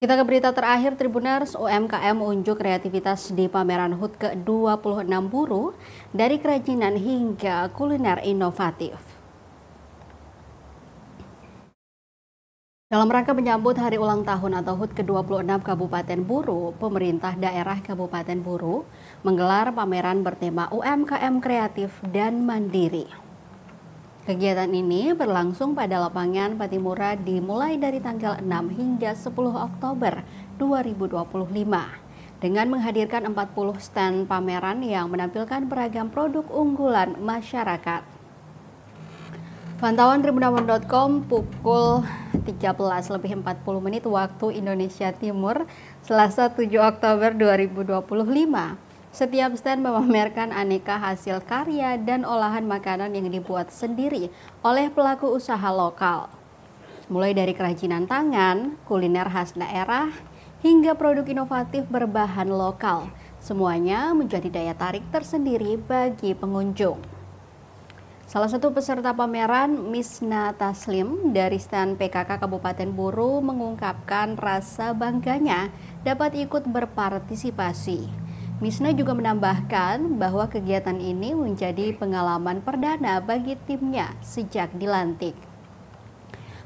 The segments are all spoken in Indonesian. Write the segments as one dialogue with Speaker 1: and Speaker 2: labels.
Speaker 1: Kita ke berita terakhir, Tribuners. UMKM unjuk kreativitas di pameran HUT ke-26 Buru, dari kerajinan hingga kuliner inovatif. Dalam rangka menyambut hari ulang tahun atau HUT ke-26 Kabupaten Buru, pemerintah daerah Kabupaten Buru menggelar pameran bertema UMKM kreatif dan mandiri. Kegiatan ini berlangsung pada lapangan Patimura dimulai dari tanggal 6 hingga 10 Oktober 2025 dengan menghadirkan 40 stand pameran yang menampilkan beragam produk unggulan masyarakat. Pantauan tribunawon.com pukul 13:40 waktu Indonesia Timur, Selasa 7 Oktober 2025. Setiap stand memamerkan aneka hasil karya dan olahan makanan yang dibuat sendiri oleh pelaku usaha lokal. Mulai dari kerajinan tangan, kuliner khas daerah, hingga produk inovatif berbahan lokal. Semuanya menjadi daya tarik tersendiri bagi pengunjung. Salah satu peserta pameran, Misna Taslim dari stand PKK Kabupaten Buru mengungkapkan rasa bangganya dapat ikut berpartisipasi. Misna juga menambahkan bahwa kegiatan ini menjadi pengalaman perdana bagi timnya sejak dilantik.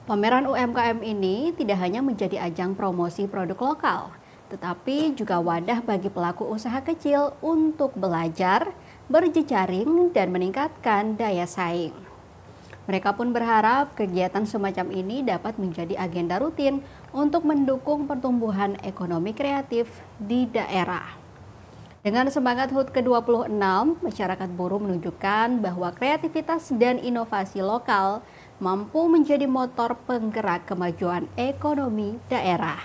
Speaker 1: Pameran UMKM ini tidak hanya menjadi ajang promosi produk lokal, tetapi juga wadah bagi pelaku usaha kecil untuk belajar, berjejaring, dan meningkatkan daya saing. Mereka pun berharap kegiatan semacam ini dapat menjadi agenda rutin untuk mendukung pertumbuhan ekonomi kreatif di daerah. Dengan semangat HUT ke-26, masyarakat Buru menunjukkan bahwa kreativitas dan inovasi lokal mampu menjadi motor penggerak kemajuan ekonomi daerah.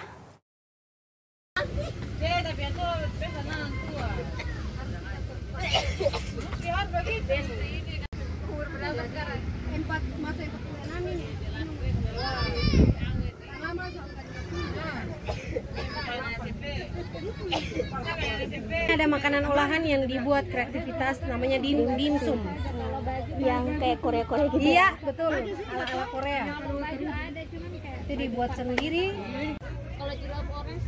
Speaker 2: Ada makanan olahan yang dibuat kreativitas, namanya dimsum,
Speaker 3: yang kayak Korea-Korea gitu.
Speaker 2: Iya, betul, ala Korea. Itu dibuat sendiri.
Speaker 3: Kalau jilbab orange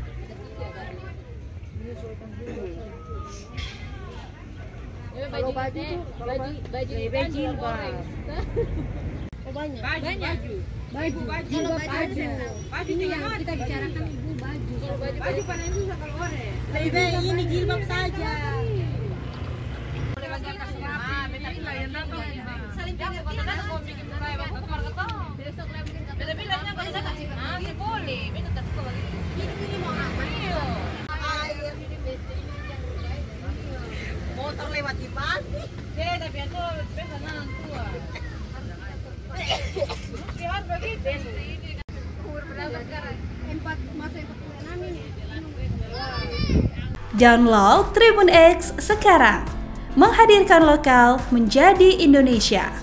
Speaker 2: Kalau baju jilbab. Baju ini yang kita bicarakan, ibu, baju paling susah kalau orange. Lebih baik ini jilbab saja. Motor lewat di panti. Tapi itu pesanan tua.
Speaker 4: Download Tribun X sekarang, menghadirkan lokal menjadi Indonesia.